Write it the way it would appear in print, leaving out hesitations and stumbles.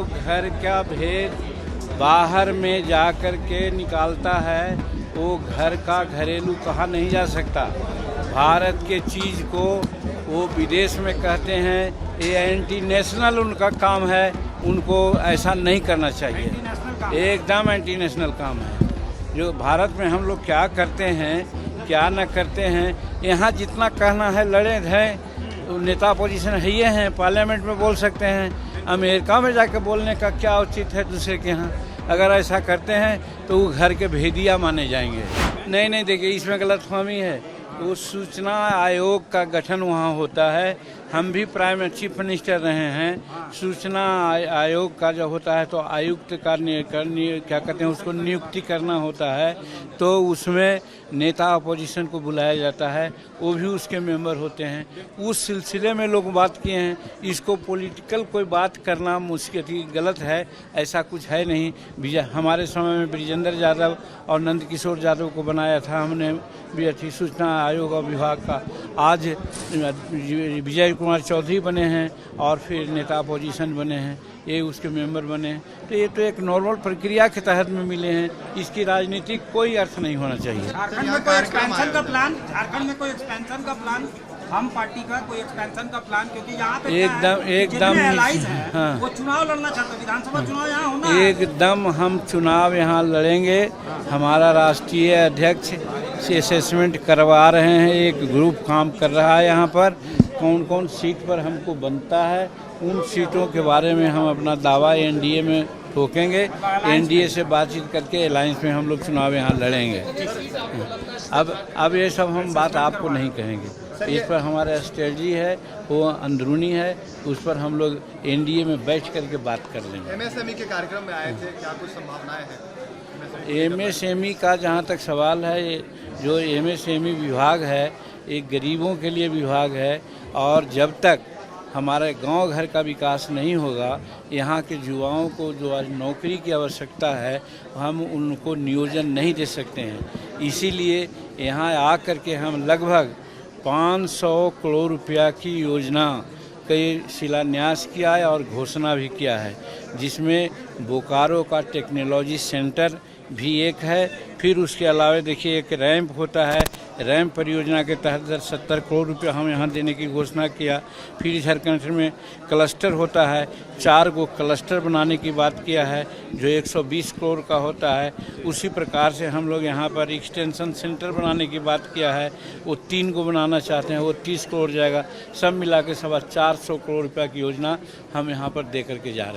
घर का भेद बाहर में जा कर के निकालता है, वो घर का घरेलू कहा नहीं जा सकता। भारत के चीज़ को वो विदेश में कहते हैं, ये एंटी नेशनल उनका काम है, उनको ऐसा नहीं करना चाहिए। एकदम एंटी नेशनल काम है। जो भारत में हम लोग क्या करते हैं क्या न करते हैं, यहाँ जितना कहना है लड़े हैं, नेता अपोजिशन है ये हैं, पार्लियामेंट में बोल सकते हैं, अमेरिका में जाकर बोलने का क्या उचित है दूसरे के यहाँ। अगर ऐसा करते हैं तो वो घर के भेदिया माने जाएंगे। नहीं देखिए, इसमें गलतफहमी है। वो सूचना आयोग का गठन वहाँ होता है। हम भी प्राइम चीफ मिनिस्टर रहे हैं। सूचना आयोग का जो होता है तो आयुक्त का क्या कहते हैं उसको नियुक्ति करना होता है, तो उसमें नेता अपोजिशन को बुलाया जाता है, वो भी उसके मेंबर होते हैं। उस सिलसिले में लोग बात किए हैं। इसको पॉलिटिकल कोई बात करना मुश्किल गलत है, ऐसा कुछ है नहीं। हमारे समय में ब्रिजेंद्र यादव और नंद किशोर यादव को बनाया था हमने भी सूचना आयोग और विभाग का। आज विजय कुमार चौधरी बने हैं और फिर नेता अपोजिशन बने हैं, ये उसके मेंबर बने हैं। तो ये तो एक नॉर्मल प्रक्रिया के तहत में मिले हैं, इसकी राजनीतिक कोई अर्थ नहीं होना चाहिए। झारखंड में कोई एक्सपेंशन का प्लान, झारखंड में कोई एक्सपेंशन का प्लान, हम पार्टी का कोई एक्सपेंशन का प्लान, क्योंकि यहाँ पे एकदम हाँ। वो चुनाव लड़ना चाहते हैं, विधानसभा चुनाव यहाँ होना है। एकदम हम चुनाव यहाँ लड़ेंगे। हमारा राष्ट्रीय अध्यक्ष से असेसमेंट करवा रहे हैं, एक ग्रुप काम कर रहा है यहाँ पर, कौन कौन सीट पर हमको बनता है, उन सीटों के बारे में हम अपना दावा एनडीए में ठोकेंगे। एनडीए से बातचीत करके अलायंस में हम लोग चुनाव यहाँ लड़ेंगे। अब ये सब हम बात आपको नहीं कहेंगे, इस पर हमारा स्ट्रेटजी है, वो अंदरूनी है, उस पर हम लोग एनडीए में बैठ करके बात कर लेंगे। एमएसएमई के कार्यक्रम में आए थे, क्या कुछ संभावनाएं हैं? एमएसएमई का जहाँ तक सवाल है, जो एमएसएमई विभाग है एक गरीबों के लिए विभाग है, और जब तक हमारे गांव घर का विकास नहीं होगा, यहाँ के युवाओं को जो आज नौकरी की आवश्यकता है हम उनको नियोजन नहीं दे सकते हैं। इसीलिए यहाँ आकर के हम लगभग 500 करोड़ रुपया की योजना कई शिलान्यास किया है और घोषणा भी किया है, जिसमें बोकारो का टेक्नोलॉजी सेंटर भी एक है। फिर उसके अलावा देखिए एक रैंप होता है, रैंप परियोजना के तहत 70 करोड़ रुपया हम यहाँ देने की घोषणा किया। फिर झारखंड में क्लस्टर होता है, 4 गो क्लस्टर बनाने की बात किया है जो 120 करोड़ का होता है। उसी प्रकार से हम लोग यहाँ पर एक्सटेंशन सेंटर बनाने की बात किया है, वो 3 गो बनाना चाहते हैं, वो 30 करोड़ जाएगा। सब मिला के 425 करोड़ रुपया की योजना हम यहाँ पर दे करके जा रहे हैं।